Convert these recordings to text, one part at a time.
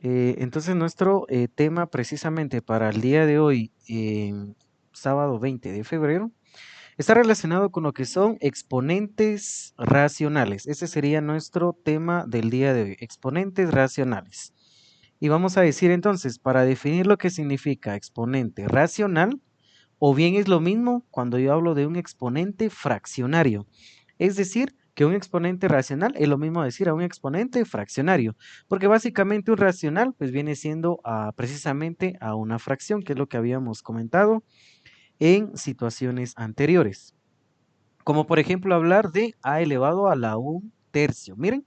Entonces nuestro tema precisamente para el día de hoy, sábado 20 de febrero, está relacionado con lo que son exponentes racionales. Ese sería nuestro tema del día de hoy, exponentes racionales. Y vamos a decir entonces, para definir lo que significa exponente racional, o bien es lo mismo cuando yo hablo de un exponente fraccionario. Es decir, que un exponente racional es lo mismo decir a un exponente fraccionario, porque básicamente un racional pues viene siendo precisamente a una fracción, que es lo que habíamos comentado en situaciones anteriores. Como por ejemplo hablar de a elevado a la 1/3. Miren,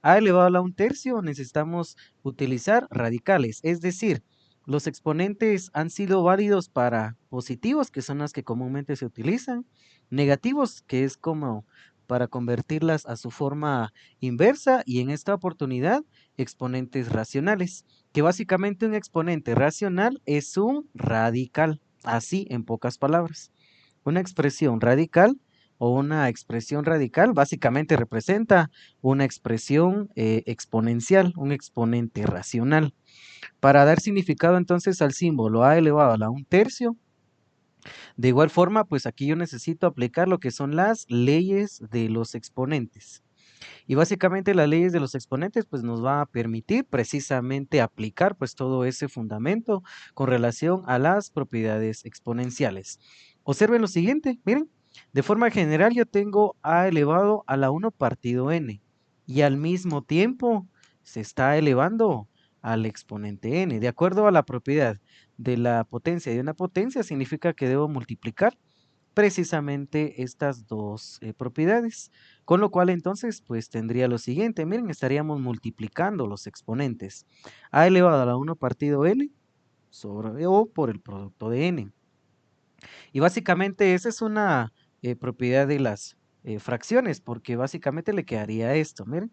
a elevado a la 1/3 necesitamos utilizar radicales, es decir, los exponentes han sido válidos para positivos, que son las que comúnmente se utilizan, negativos, que es como para convertirlas a su forma inversa, y en esta oportunidad, exponentes racionales, que básicamente un exponente racional es un radical, así en pocas palabras. Una expresión radical o una expresión radical básicamente representa una expresión exponencial, un exponente racional. Para dar significado entonces al símbolo a elevado a la 1/3, de igual forma, pues aquí yo necesito aplicar lo que son las leyes de los exponentes. Y básicamente las leyes de los exponentes pues nos va a permitir precisamente aplicar pues todo ese fundamento con relación a las propiedades exponenciales. Observen lo siguiente, miren, de forma general yo tengo a elevado a la 1 partido n y al mismo tiempo se está elevando al exponente n. De acuerdo a la propiedad de la potencia de una potencia, significa que debo multiplicar precisamente estas dos propiedades. Con lo cual entonces pues tendría lo siguiente, miren, estaríamos multiplicando los exponentes. A elevado a la 1 partido n sobre o por el producto de n. Y básicamente esa es una propiedad de las fracciones, porque básicamente le quedaría esto, miren.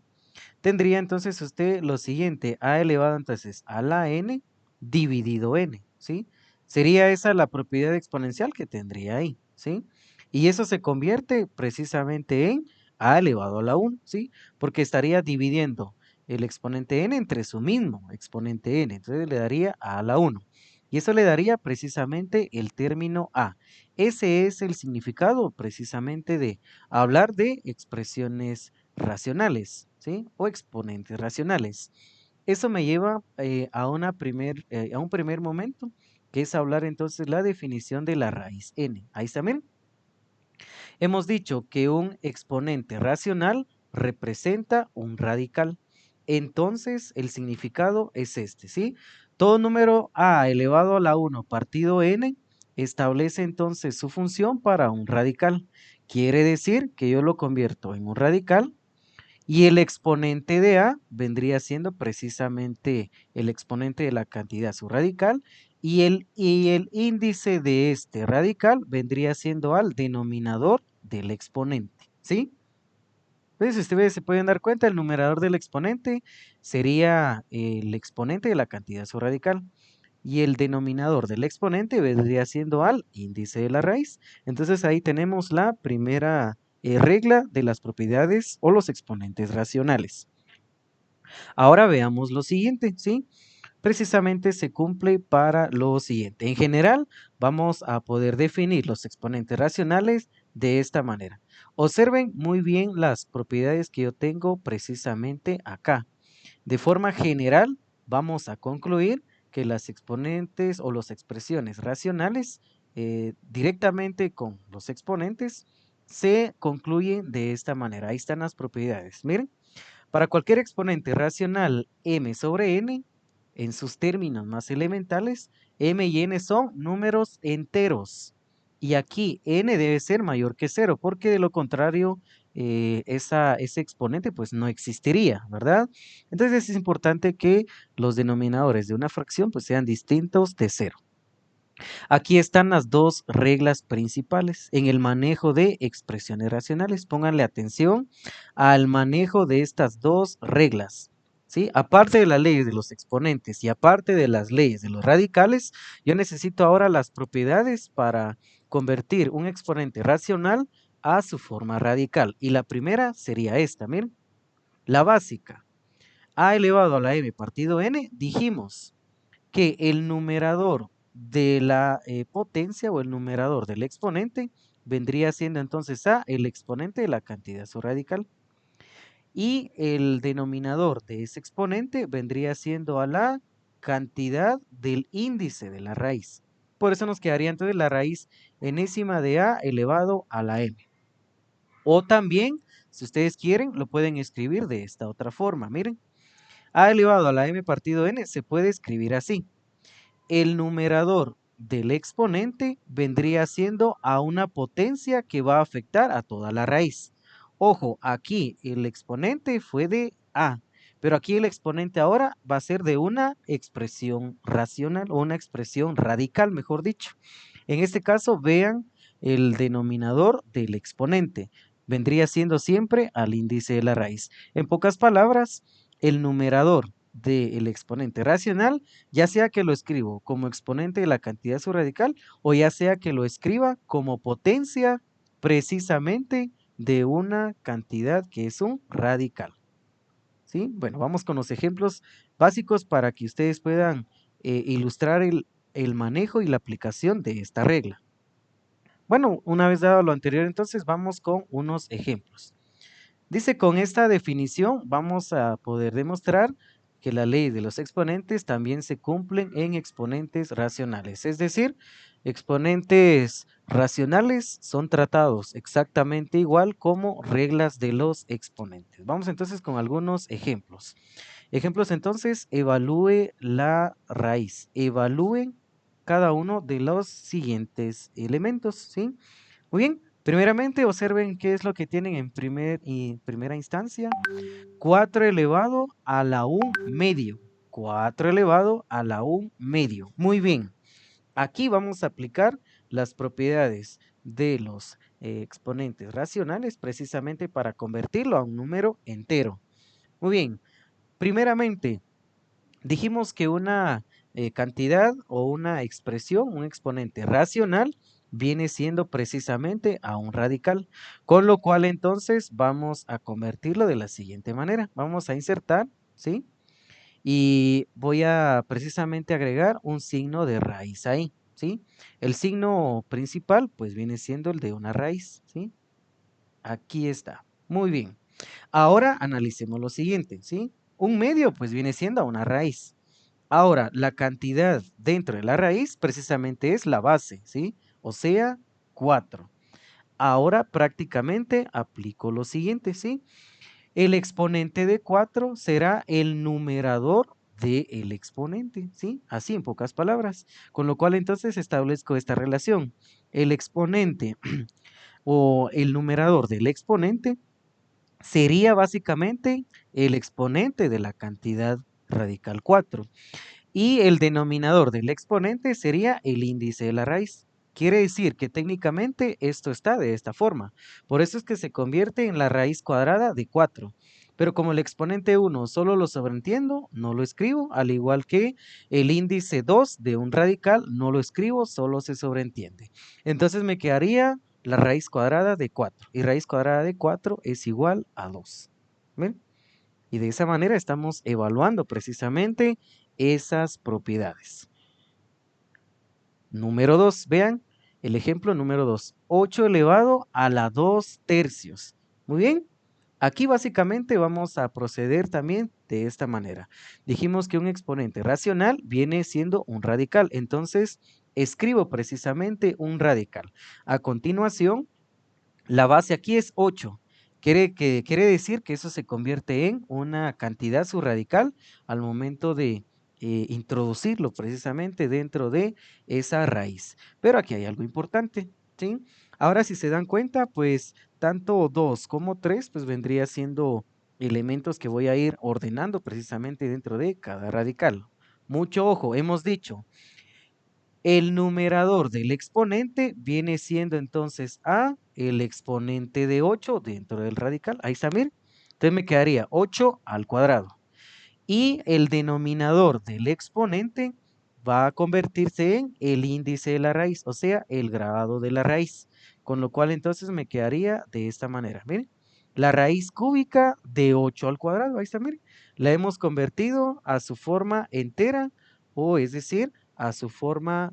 Tendría entonces usted lo siguiente, a elevado entonces a la n dividido n, ¿sí? Sería esa la propiedad exponencial que tendría ahí, ¿sí? Y eso se convierte precisamente en a elevado a la 1, ¿sí? Porque estaría dividiendo el exponente n entre su mismo exponente n, entonces le daría a la 1. Y eso le daría precisamente el término a. Ese es el significado precisamente de hablar de expresiones racionales, ¿sí? O exponentes racionales. Eso me lleva a un primer momento, que es hablar entonces la definición de la raíz n. Ahí está, miren. Hemos dicho que un exponente racional representa un radical. Entonces, el significado es este, ¿sí? Todo número a elevado a la 1 partido n establece entonces su función para un radical. Quiere decir que yo lo convierto en un radical y el exponente de a vendría siendo precisamente el exponente de la cantidad, su radical, y el índice de este radical vendría siendo al denominador del exponente, ¿sí? Entonces, ustedes se pueden dar cuenta, el numerador del exponente sería el exponente de la cantidad, su radical, y el denominador del exponente vendría siendo al índice de la raíz. Entonces ahí tenemos la primera regla de las propiedades o los exponentes racionales. Ahora veamos lo siguiente, ¿sí? Precisamente se cumple para lo siguiente. En general, vamos a poder definir los exponentes racionales de esta manera. Observen muy bien las propiedades que yo tengo precisamente acá. De forma general, vamos a concluir que las exponentes o las expresiones racionales directamente con los exponentes se concluyen de esta manera. Ahí están las propiedades. Miren, para cualquier exponente racional m sobre n, en sus términos más elementales, m y n son números enteros. Y aquí n debe ser mayor que 0, porque de lo contrario, ese exponente pues no existiría, ¿verdad? Entonces es importante que los denominadores de una fracción pues sean distintos de 0. Aquí están las dos reglas principales en el manejo de expresiones racionales. Pónganle atención al manejo de estas dos reglas. ¿Sí? Aparte de las leyes de los exponentes y aparte de las leyes de los radicales, yo necesito ahora las propiedades para convertir un exponente racional a su forma radical. Y la primera sería esta, miren, la básica. a elevado a la m partido n, dijimos que el numerador de la potencia o el numerador del exponente vendría siendo entonces a el exponente de la cantidad subradical. Y el denominador de ese exponente vendría siendo a la cantidad del índice de la raíz. Por eso nos quedaría entonces la raíz enésima de a elevado a la m. O también, si ustedes quieren, lo pueden escribir de esta otra forma. Miren, a elevado a la m partido n se puede escribir así. El numerador del exponente vendría siendo a una potencia que va a afectar a toda la raíz. Ojo, aquí el exponente fue de a, pero aquí el exponente ahora va a ser de una expresión racional o una expresión radical, mejor dicho. En este caso, vean el denominador del exponente. Vendría siendo siempre al índice de la raíz. En pocas palabras, el numerador del exponente racional, ya sea que lo escribo como exponente de la cantidad subradical o ya sea que lo escriba como potencia precisamente de una cantidad que es un radical. ¿Sí? Bueno, vamos con los ejemplos básicos para que ustedes puedan ilustrar el manejo y la aplicación de esta regla. Bueno, una vez dado lo anterior, entonces vamos con unos ejemplos. Dice, con esta definición vamos a poder demostrar que la ley de los exponentes también se cumplen en exponentes racionales. Es decir, exponentes racionales son tratados exactamente igual como reglas de los exponentes. Vamos entonces con algunos ejemplos. Ejemplos entonces, evalúe la raíz. Evalúen cada uno de los siguientes elementos, ¿sí? Muy bien, primeramente observen qué es lo que tienen en primera instancia. 4 elevado a la 1 medio. 4 elevado a la 1 medio. Muy bien, aquí vamos a aplicar las propiedades de los exponentes racionales precisamente para convertirlo a un número entero. Muy bien, primeramente, dijimos que una cantidad o una expresión, un exponente racional, viene siendo precisamente a un radical, con lo cual entonces vamos a convertirlo de la siguiente manera. Vamos a insertar, ¿sí? Y voy a precisamente agregar un signo de raíz ahí, ¿sí? El signo principal pues viene siendo el de una raíz, ¿sí? Aquí está. Muy bien. Ahora analicemos lo siguiente, ¿sí? Un medio pues viene siendo una raíz. Ahora, la cantidad dentro de la raíz precisamente es la base, ¿sí? O sea, 4. Ahora prácticamente aplico lo siguiente, ¿sí? El exponente de 4 será el numerador del exponente, ¿sí? Así en pocas palabras. Con lo cual entonces establezco esta relación. El exponente o el numerador del exponente sería básicamente el exponente de la cantidad radical 4. Y el denominador del exponente sería el índice de la raíz. Quiere decir que técnicamente esto está de esta forma. Por eso es que se convierte en la raíz cuadrada de 4. Pero como el exponente 1 solo lo sobreentiendo, no lo escribo, al igual que el índice 2 de un radical, no lo escribo, solo se sobreentiende. Entonces me quedaría la raíz cuadrada de 4. Y raíz cuadrada de 4 es igual a 2. ¿Ven? Y de esa manera estamos evaluando precisamente esas propiedades. Número 2, vean el ejemplo número 2. 8 elevado a la 2 tercios. Muy bien, aquí básicamente vamos a proceder también de esta manera. Dijimos que un exponente racional viene siendo un radical, entonces escribo precisamente un radical. A continuación, la base aquí es 8. Quiere decir que eso se convierte en una cantidad subradical al momento de introducirlo precisamente dentro de esa raíz. Pero aquí hay algo importante, ¿sí? Ahora, si se dan cuenta, pues tanto 2 como 3 pues vendría siendo elementos que voy a ir ordenando precisamente dentro de cada radical. Mucho ojo, hemos dicho, el numerador del exponente viene siendo entonces a el exponente de 8 dentro del radical. Ahí está, miren. Entonces me quedaría 8 al cuadrado. Y el denominador del exponente va a convertirse en el índice de la raíz, o sea, el grado de la raíz. Con lo cual entonces me quedaría de esta manera. Miren, la raíz cúbica de 8 al cuadrado. Ahí está, miren. La hemos convertido a su forma entera, o es decir, a su forma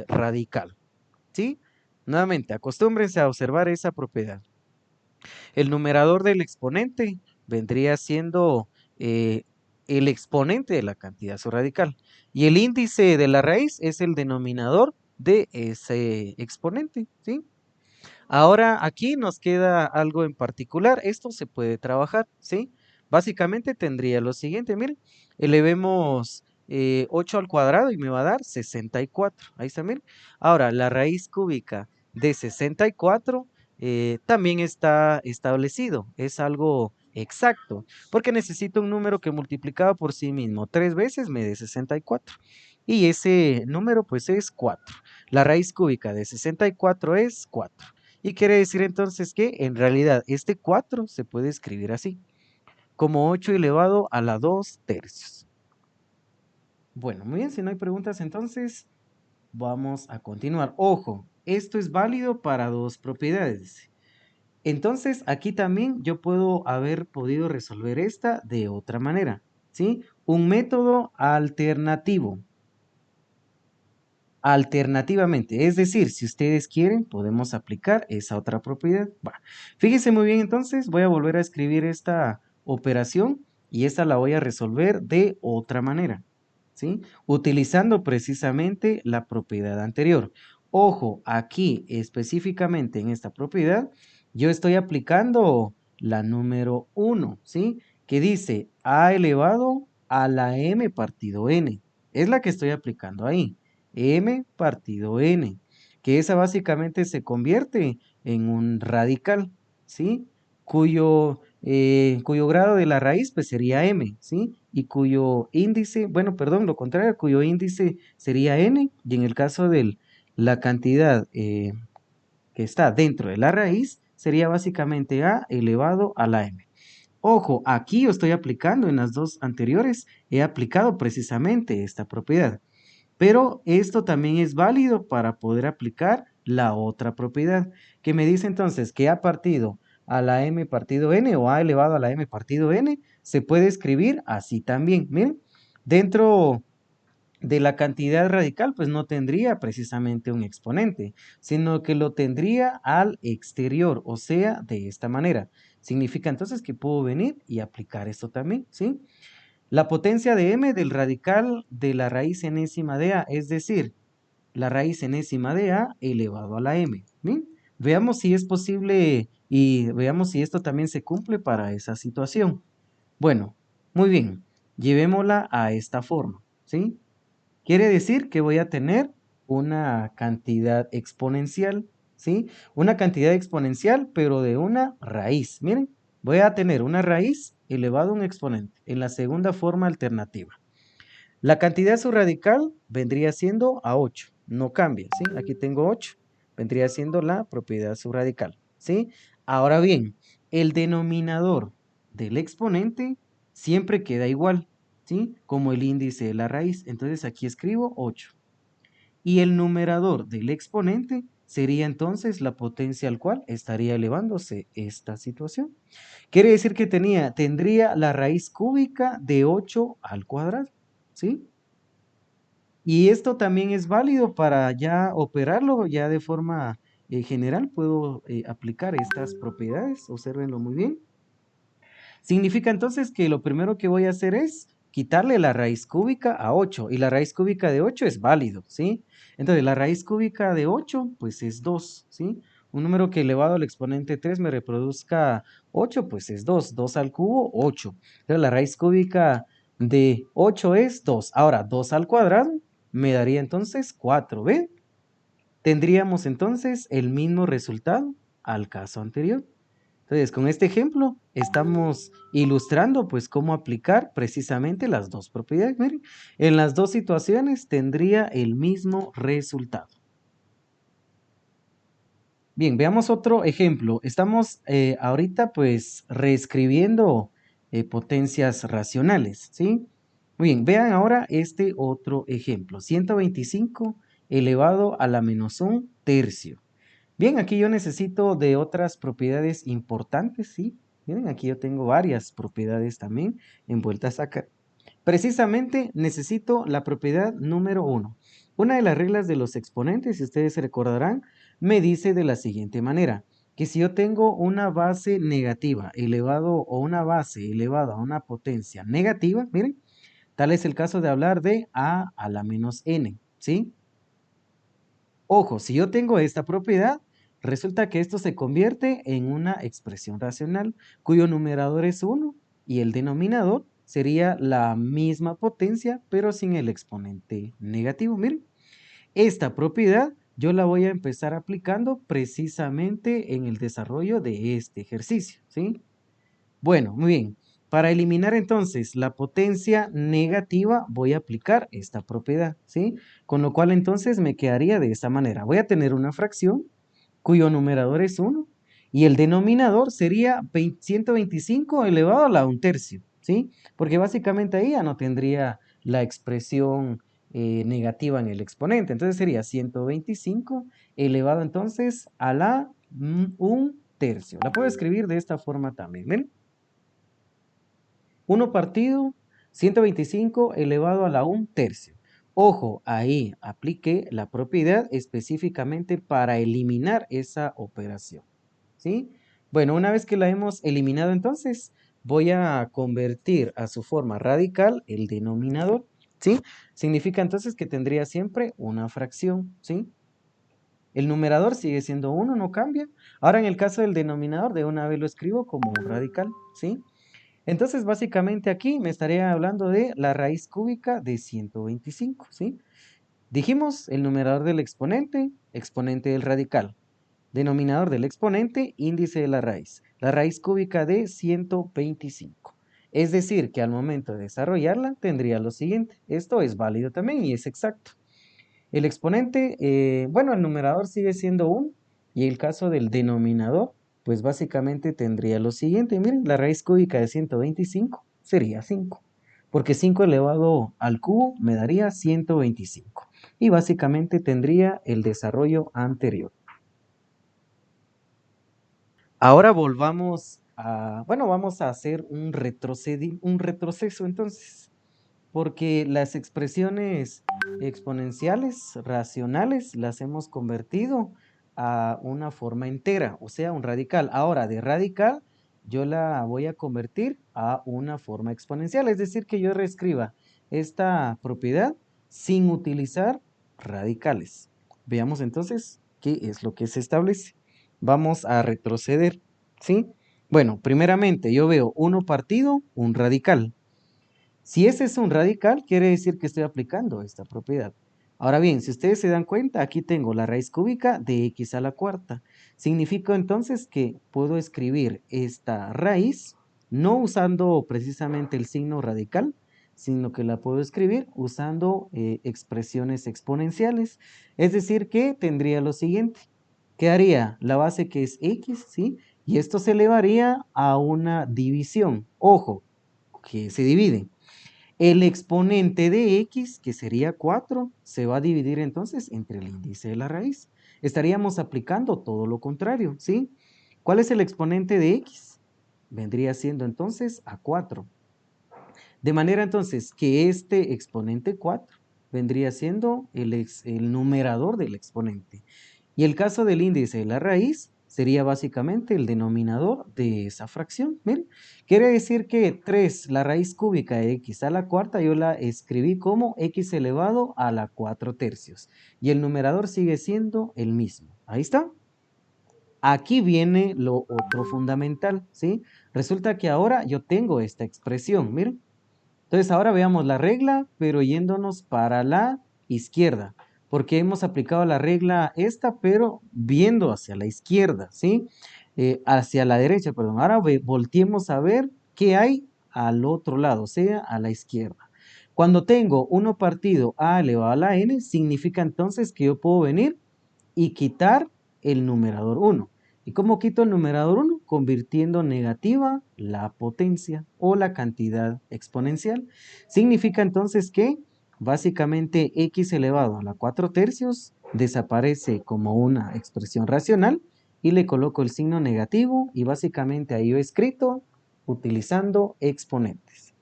radical. ¿Sí? Nuevamente, acostúmbrense a observar esa propiedad. El numerador del exponente vendría siendo eh, el exponente de la cantidad subradical. Y el índice de la raíz es el denominador de ese exponente, ¿sí? Ahora aquí nos queda algo en particular. Esto se puede trabajar, ¿sí? Básicamente tendría lo siguiente, miren, elevemos 8 al cuadrado y me va a dar 64. Ahí está, miren. Ahora, la raíz cúbica de 64 también está establecido. Es algo exacto, porque necesito un número que multiplicado por sí mismo 3 veces me dé 64. Y ese número pues es 4. La raíz cúbica de 64 es 4. Y quiere decir entonces que en realidad este 4 se puede escribir así, como 8 elevado a la 2 tercios. Bueno, muy bien, si no hay preguntas entonces vamos a continuar. Ojo, esto es válido para dos propiedades. Entonces aquí también yo puedo haber podido resolver esta de otra manera, ¿sí? Un método alternativo. Alternativamente, es decir, si ustedes quieren, podemos aplicar esa otra propiedad. Va. Fíjense muy bien, entonces voy a volver a escribir esta operación y esta la voy a resolver de otra manera, ¿sí? Utilizando precisamente la propiedad anterior. Ojo, aquí específicamente en esta propiedad, yo estoy aplicando la número 1, ¿sí? Que dice a elevado a la m partido n. Es la que estoy aplicando ahí m partido n, que esa básicamente se convierte en un radical, ¿sí? Cuyo grado de la raíz pues sería m, ¿sí? Y cuyo índice, bueno, perdón, lo contrario, cuyo índice sería n, y en el caso de la cantidad que está dentro de la raíz, sería básicamente a elevado a la m. Ojo, aquí yo estoy aplicando en las dos anteriores, he aplicado precisamente esta propiedad. Pero esto también es válido para poder aplicar la otra propiedad, que me dice entonces que a partido a la m partido n o a elevado a la m partido n se puede escribir así también. Miren, dentro de la cantidad radical, pues no tendría precisamente un exponente, sino que lo tendría al exterior, o sea, de esta manera. Significa entonces que puedo venir y aplicar esto también, ¿sí? La potencia de m del radical de la raíz enésima de a, es decir, la raíz enésima de a elevado a la m. ¿Bien? Veamos si es posible y veamos si esto también se cumple para esa situación. Bueno, muy bien, llevémosla a esta forma, ¿sí? Quiere decir que voy a tener una cantidad exponencial, ¿sí? Una cantidad exponencial, pero de una raíz. Miren, voy a tener una raíz elevado a un exponente en la segunda forma alternativa. La cantidad subradical vendría siendo a 8, no cambia, ¿sí? Aquí tengo 8, vendría siendo la propiedad subradical, ¿sí? Ahora bien, el denominador del exponente siempre queda igual, ¿sí? Como el índice de la raíz. Entonces aquí escribo 8. Y el numerador del exponente sería entonces la potencia al cual estaría elevándose esta situación. Quiere decir que tendría la raíz cúbica de 8 al cuadrado, ¿sí? Y esto también es válido para ya operarlo, ya de forma general puedo aplicar estas propiedades, obsérvenlo muy bien. Significa entonces que lo primero que voy a hacer es quitarle la raíz cúbica a 8 y la raíz cúbica de 8 es válido, ¿sí? Entonces la raíz cúbica de 8 pues es 2, ¿sí? Un número que elevado al exponente 3 me reproduzca 8 pues es 2, 2 al cubo 8. Entonces la raíz cúbica de 8 es 2. Ahora 2 al cuadrado me daría entonces 4, ¿ven? Tendríamos entonces el mismo resultado al caso anterior. Entonces, con este ejemplo estamos ilustrando pues cómo aplicar precisamente las dos propiedades. Miren, en las dos situaciones tendría el mismo resultado. Bien, veamos otro ejemplo. Estamos ahorita pues reescribiendo potencias racionales, ¿sí? Muy bien, vean ahora este otro ejemplo. 125 elevado a la menos un tercio. Bien, aquí yo necesito de otras propiedades importantes, ¿sí? Miren, aquí yo tengo varias propiedades también envueltas acá. Precisamente necesito la propiedad número 1. Una de las reglas de los exponentes, si ustedes se recordarán, me dice de la siguiente manera, que si yo tengo una base negativa elevado o una base elevada a una potencia negativa, miren, tal es el caso de hablar de a la menos n, ¿sí? Ojo, si yo tengo esta propiedad, resulta que esto se convierte en una expresión racional cuyo numerador es 1 y el denominador sería la misma potencia, pero sin el exponente negativo. Miren, esta propiedad yo la voy a empezar aplicando precisamente en el desarrollo de este ejercicio, ¿sí? Bueno, muy bien. Para eliminar entonces la potencia negativa voy a aplicar esta propiedad, ¿sí? Con lo cual entonces me quedaría de esta manera. Voy a tener una fracción cuyo numerador es 1 y el denominador sería 125 elevado a la 1/3, ¿sí? Porque básicamente ahí ya no tendría la expresión negativa en el exponente. Entonces sería 125 elevado entonces a la 1/3. La puedo escribir de esta forma también, ¿ven? 1 partido 125 elevado a la 1/3. Ojo, ahí apliqué la propiedad específicamente para eliminar esa operación, ¿sí? Bueno, una vez que la hemos eliminado entonces, voy a convertir a su forma radical el denominador, ¿sí? Significa entonces que tendría siempre una fracción, ¿sí? El numerador sigue siendo 1, no cambia. Ahora en el caso del denominador, de una vez lo escribo como un radical, ¿sí? Entonces, básicamente aquí me estaría hablando de la raíz cúbica de 125, ¿sí? Dijimos el numerador del exponente, exponente del radical. Denominador del exponente, índice de la raíz. La raíz cúbica de 125. Es decir, que al momento de desarrollarla tendría lo siguiente. Esto es válido también y es exacto. El exponente, bueno, el numerador sigue siendo 1 y el caso del denominador, pues básicamente tendría lo siguiente. Miren, la raíz cúbica de 125 sería 5, porque 5 elevado al cubo me daría 125. Y básicamente tendría el desarrollo anterior. Ahora volvamos a, bueno, vamos a hacer un retroceso entonces, porque las expresiones exponenciales racionales las hemos convertido a una forma entera, o sea, un radical. Ahora, de radical, yo la voy a convertir a una forma exponencial, es decir, que yo reescriba esta propiedad sin utilizar radicales. Veamos entonces qué es lo que se establece. Vamos a retroceder, ¿sí? Bueno, primeramente yo veo 1 partido, un radical. Si ese es un radical, quiere decir que estoy aplicando esta propiedad. Ahora bien, si ustedes se dan cuenta, aquí tengo la raíz cúbica de x a la cuarta. Significa entonces que puedo escribir esta raíz no usando precisamente el signo radical, sino que la puedo escribir usando expresiones exponenciales. Es decir, que tendría lo siguiente. Quedaría la base que es x, ¿sí? Y esto se elevaría a una división. Ojo, que se divide. El exponente de x, que sería 4, se va a dividir entonces entre el índice de la raíz. Estaríamos aplicando todo lo contrario, ¿sí? ¿Cuál es el exponente de x? Vendría siendo entonces a 4. De manera entonces que este exponente 4 vendría siendo el numerador del exponente. Y el caso del índice de la raíz sería básicamente el denominador de esa fracción. Miren, quiere decir que 3, la raíz cúbica de x a la cuarta, yo la escribí como x elevado a la 4/3. Y el numerador sigue siendo el mismo. Ahí está. Aquí viene lo otro fundamental, ¿sí? Resulta que ahora yo tengo esta expresión, miren. Entonces ahora veamos la regla, pero yéndonos para la izquierda, porque hemos aplicado la regla esta, pero viendo hacia la izquierda, ¿sí? Hacia la derecha, perdón. Ahora volteemos a ver qué hay al otro lado, o sea, a la izquierda. Cuando tengo 1 partido a elevado a la n, significa entonces que yo puedo venir y quitar el numerador 1. ¿Y cómo quito el numerador 1? Convirtiendo negativa la potencia o la cantidad exponencial. Significa entonces que básicamente x elevado a la 4/3 desaparece como una expresión racional y le coloco el signo negativo y básicamente ahí yo he escrito utilizando exponentes.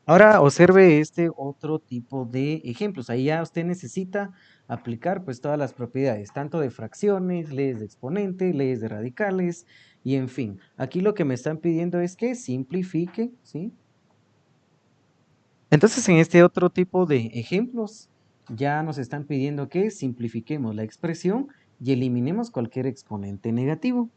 Ahora observe este otro tipo de ejemplos. Ahí ya usted necesita aplicar pues todas las propiedades, tanto de fracciones, leyes de exponente, leyes de radicales y en fin. Aquí lo que me están pidiendo es que simplifique, ¿sí? Entonces en este otro tipo de ejemplos ya nos están pidiendo que simplifiquemos la expresión y eliminemos cualquier exponente negativo.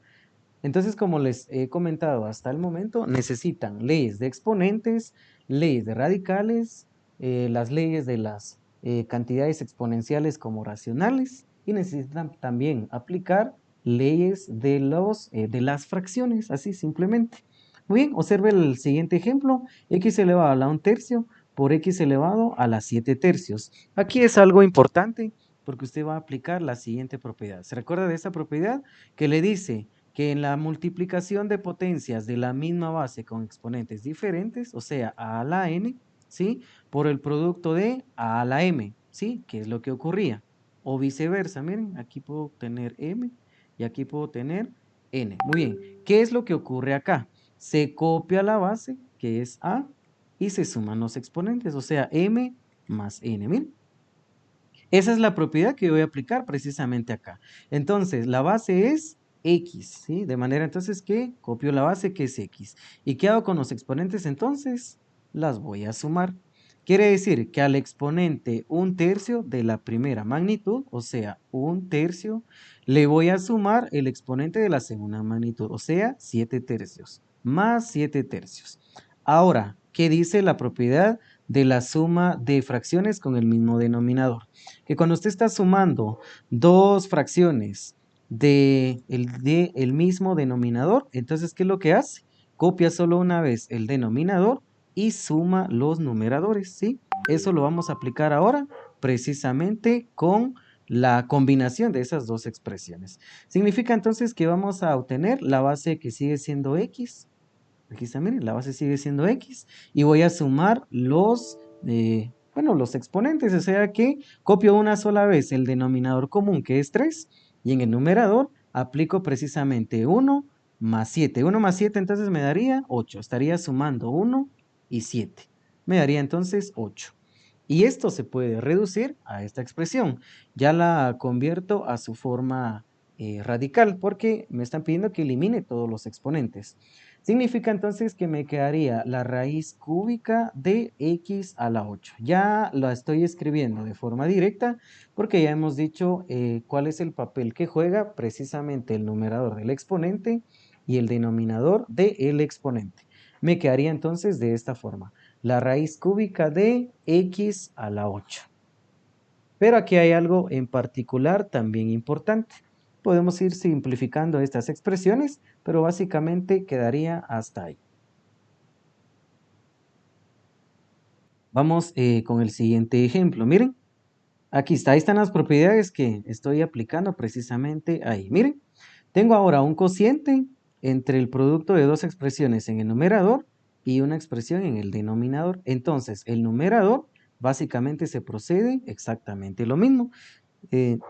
Entonces, como les he comentado hasta el momento, necesitan leyes de exponentes, leyes de radicales, las leyes de las cantidades exponenciales como racionales y necesitan también aplicar leyes de las fracciones, así simplemente. Muy bien, observe el siguiente ejemplo, x elevado a la 1/3 por x elevado a la 7/3. Aquí es algo importante porque usted va a aplicar la siguiente propiedad. ¿Se recuerda de esta propiedad que le dice que en la multiplicación de potencias de la misma base con exponentes diferentes, o sea, a a la n, ¿sí? Por el producto de a a la m, ¿sí? ¿Qué es lo que ocurría? O viceversa, miren, aquí puedo tener m y aquí puedo tener n. Muy bien, ¿qué es lo que ocurre acá? Se copia la base, que es a, y se suman los exponentes, o sea, m más n, miren. Esa es la propiedad que voy a aplicar precisamente acá. Entonces, la base es x, ¿sí? De manera entonces que copio la base que es x. ¿Y qué hago con los exponentes entonces? Las voy a sumar. Quiere decir que al exponente 1/3 de la primera magnitud, o sea, 1/3, le voy a sumar el exponente de la segunda magnitud, o sea, 7/3, más 7/3. Ahora, ¿qué dice la propiedad de la suma de fracciones con el mismo denominador? Que cuando usted está sumando dos fracciones de el mismo denominador, entonces, ¿qué es lo que hace? Copia solo una vez el denominador y suma los numeradores, ¿sí? Eso lo vamos a aplicar ahora precisamente con la combinación de esas dos expresiones. Significa entonces que vamos a obtener la base que sigue siendo x. Aquí está, miren, la base sigue siendo x y voy a sumar los exponentes, o sea que copio una sola vez el denominador común que es 3 y en el numerador aplico precisamente 1 más 7. 1 más 7 entonces me daría 8, estaría sumando 1 y 7, me daría entonces 8. Y esto se puede reducir a esta expresión, ya la convierto a su forma radical porque me están pidiendo que elimine todos los exponentes. Significa entonces que me quedaría la raíz cúbica de x a la 8. Ya la estoy escribiendo de forma directa porque ya hemos dicho cuál es el papel que juega precisamente el numerador del exponente y el denominador del exponente. Me quedaría entonces de esta forma, la raíz cúbica de x a la 8. Pero aquí hay algo en particular también importante. Podemos ir simplificando estas expresiones, pero básicamente quedaría hasta ahí. Vamos con el siguiente ejemplo. Miren, aquí está, ahí están las propiedades que estoy aplicando precisamente ahí. Miren, tengo ahora un cociente entre el producto de dos expresiones en el numerador y una expresión en el denominador. Entonces, el numerador básicamente se procede exactamente lo mismo. Eh,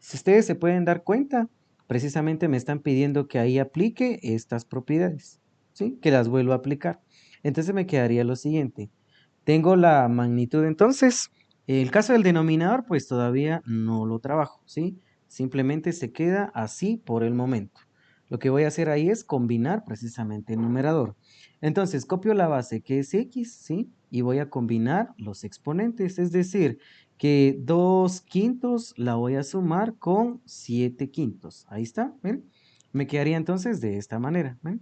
Si ustedes se pueden dar cuenta, precisamente me están pidiendo que ahí aplique estas propiedades, ¿sí? Que las vuelva a aplicar. Entonces me quedaría lo siguiente. Tengo la magnitud entonces. El caso del denominador, pues todavía no lo trabajo, ¿sí? Simplemente se queda así por el momento. Lo que voy a hacer ahí es combinar precisamente el numerador. Entonces, copio la base que es x, ¿sí? Y voy a combinar los exponentes, es decir, que 2/5 la voy a sumar con 7/5. Ahí está, ¿ven? Me quedaría entonces de esta manera, ¿ven?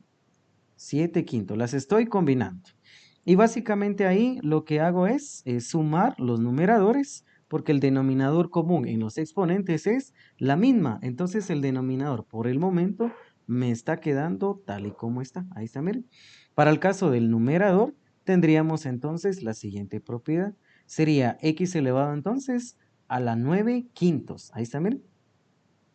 7/5, las estoy combinando. Y básicamente ahí lo que hago es sumar los numeradores porque el denominador común en los exponentes es la misma. Entonces el denominador por el momento me está quedando tal y como está. Ahí está, miren. Para el caso del numerador tendríamos entonces la siguiente propiedad. Sería x elevado entonces a la 9/5. Ahí está, miren.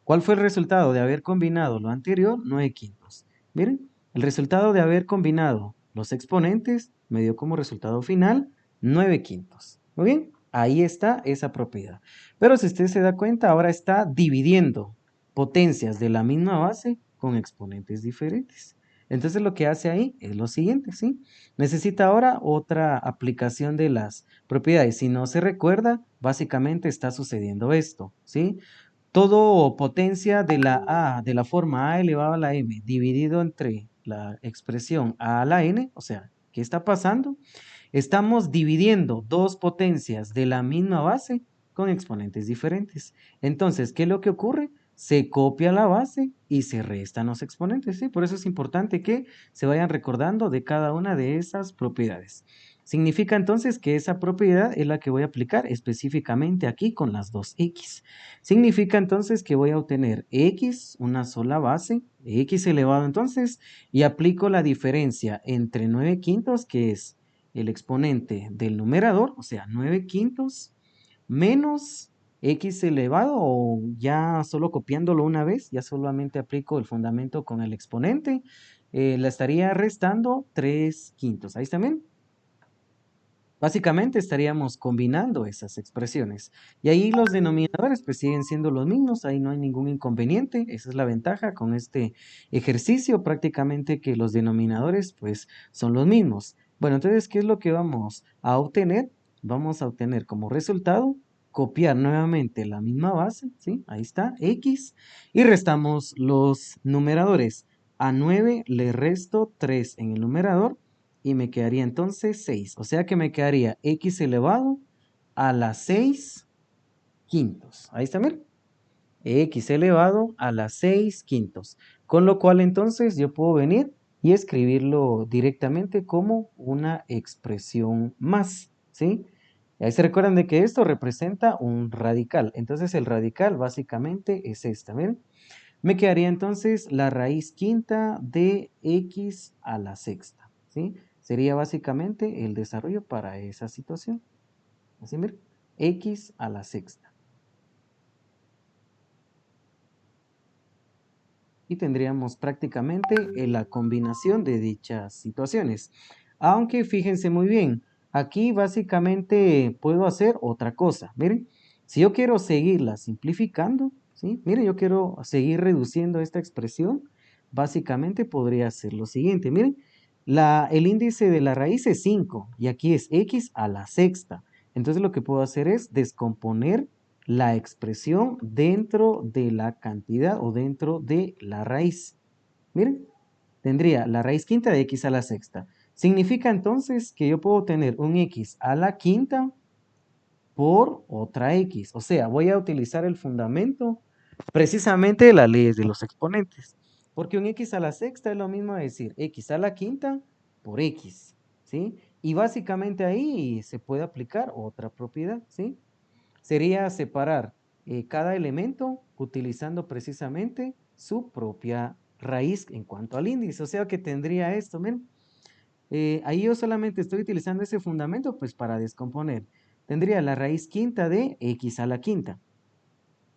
¿Cuál fue el resultado de haber combinado lo anterior? 9/5. Miren, el resultado de haber combinado los exponentes me dio como resultado final 9/5. Muy bien, ahí está esa propiedad. Pero si usted se da cuenta, ahora está dividiendo. potencias de la misma base con exponentes diferentes. Entonces lo que hace ahí es lo siguiente, ¿sí? Necesita ahora otra aplicación de las propiedades. Si no se recuerda, básicamente está sucediendo esto, ¿sí? Todo potencia de la forma a elevado a la m dividido entre la expresión a la n, o sea, ¿qué está pasando? Estamos dividiendo dos potencias de la misma base con exponentes diferentes. Entonces, ¿qué es lo que ocurre? Se copia la base y se restan los exponentes, ¿sí? Por eso es importante que se vayan recordando de cada una de esas propiedades. Significa entonces que esa propiedad es la que voy a aplicar específicamente aquí con las dos x. Significa entonces que voy a obtener x, una sola base, x elevado entonces, y aplico la diferencia entre 9 quintos, que es el exponente del numerador, o sea, 9 quintos, menos x elevado, o ya solo copiándolo una vez, ya solamente aplico el fundamento con el exponente, la estaría restando 3 quintos. Ahí está bien. Básicamente estaríamos combinando esas expresiones. Y ahí los denominadores pues siguen siendo los mismos, ahí no hay ningún inconveniente. Esa es la ventaja con este ejercicio, prácticamente que los denominadores pues son los mismos. Bueno, entonces, ¿qué es lo que vamos a obtener? Vamos a obtener como resultado copiar nuevamente la misma base, ¿sí? Ahí está, x, y restamos los numeradores. A 9 le resto 3 en el numerador y me quedaría entonces 6. O sea que me quedaría x elevado a la 6 quintos. Ahí está, miren. X elevado a la 6 quintos. Con lo cual entonces yo puedo venir y escribirlo directamente como una expresión más, ¿sí? Y ahí se recuerdan de que esto representa un radical. Entonces el radical básicamente es esta, miren. Me quedaría entonces la raíz quinta de x a la sexta, ¿sí? Sería básicamente el desarrollo para esa situación. Así, miren, x a la sexta. Y tendríamos prácticamente la combinación de dichas situaciones. Aunque fíjense muy bien, aquí básicamente puedo hacer otra cosa. Miren, si yo quiero seguirla simplificando, ¿sí? Miren, yo quiero seguir reduciendo esta expresión, básicamente podría hacer lo siguiente. Miren, el índice de la raíz es 5 y aquí es x a la sexta. Entonces lo que puedo hacer es descomponer la expresión dentro de la cantidad o dentro de la raíz. Miren, tendría la raíz quinta de x a la sexta. Significa entonces que yo puedo tener un x a la quinta por otra x. O sea, voy a utilizar el fundamento precisamente de las leyes de los exponentes. Porque un x a la sexta es lo mismo de decir x a la quinta por x, ¿sí? Y básicamente ahí se puede aplicar otra propiedad, ¿sí? Sería separar cada elemento utilizando precisamente su propia raíz en cuanto al índice. O sea que tendría esto, miren. Ahí yo solamente estoy utilizando ese fundamento pues para descomponer. Tendría la raíz quinta de x a la quinta.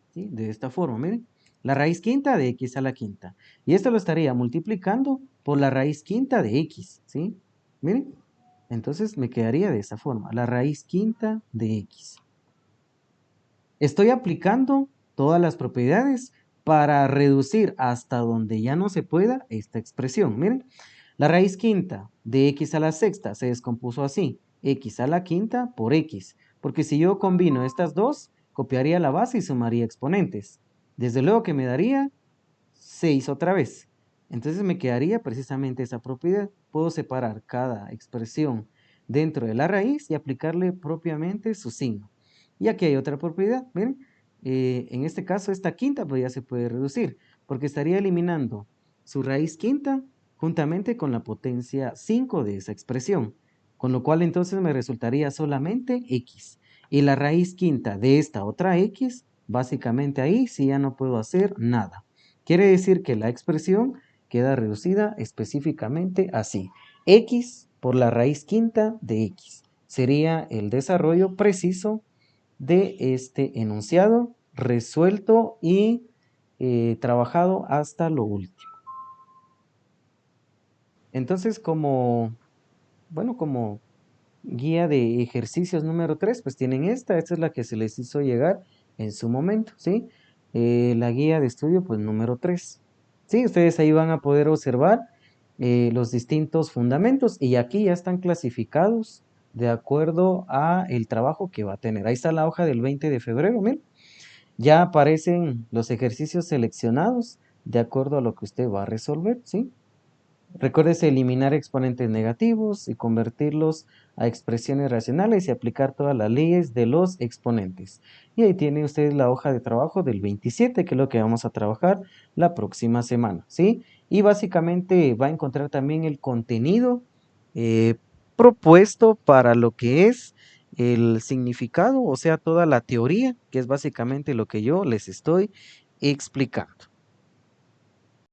¿Sí? De esta forma, miren. La raíz quinta de x a la quinta. Y esto lo estaría multiplicando por la raíz quinta de x. ¿Sí? Miren. Entonces me quedaría de esa forma. La raíz quinta de x. Estoy aplicando todas las propiedades para reducir hasta donde ya no se pueda esta expresión. Miren, la raíz quinta de x a la sexta se descompuso así, x a la quinta por x, porque si yo combino estas dos, copiaría la base y sumaría exponentes. Desde luego que me daría 6 otra vez. Entonces me quedaría precisamente esa propiedad. Puedo separar cada expresión dentro de la raíz y aplicarle propiamente su signo. Y aquí hay otra propiedad, miren, en este caso esta quinta pues ya se puede reducir, porque estaría eliminando su raíz quinta juntamente con la potencia 5 de esa expresión, con lo cual entonces me resultaría solamente x. Y la raíz quinta de esta otra x, básicamente ahí sí ya no puedo hacer nada. Quiere decir que la expresión queda reducida específicamente así. X por la raíz quinta de x. Sería el desarrollo preciso de este enunciado, resuelto y trabajado hasta lo último. Entonces, como guía de ejercicios número 3, pues tienen esta es la que se les hizo llegar en su momento, ¿sí? la guía de estudio, pues número 3. Sí, ustedes ahí van a poder observar los distintos fundamentos y aquí ya están clasificados de acuerdo a el trabajo que va a tener. Ahí está la hoja del 20 de febrero, miren. Ya aparecen los ejercicios seleccionados de acuerdo a lo que usted va a resolver, ¿sí? Recuérdese eliminar exponentes negativos y convertirlos a expresiones racionales y aplicar todas las leyes de los exponentes. Y ahí tiene usted la hoja de trabajo del 27, que es lo que vamos a trabajar la próxima semana, ¿sí? Y básicamente va a encontrar también el contenido eh, propuesto para lo que es el significado, o sea, toda la teoría, que es básicamente lo que yo les estoy explicando.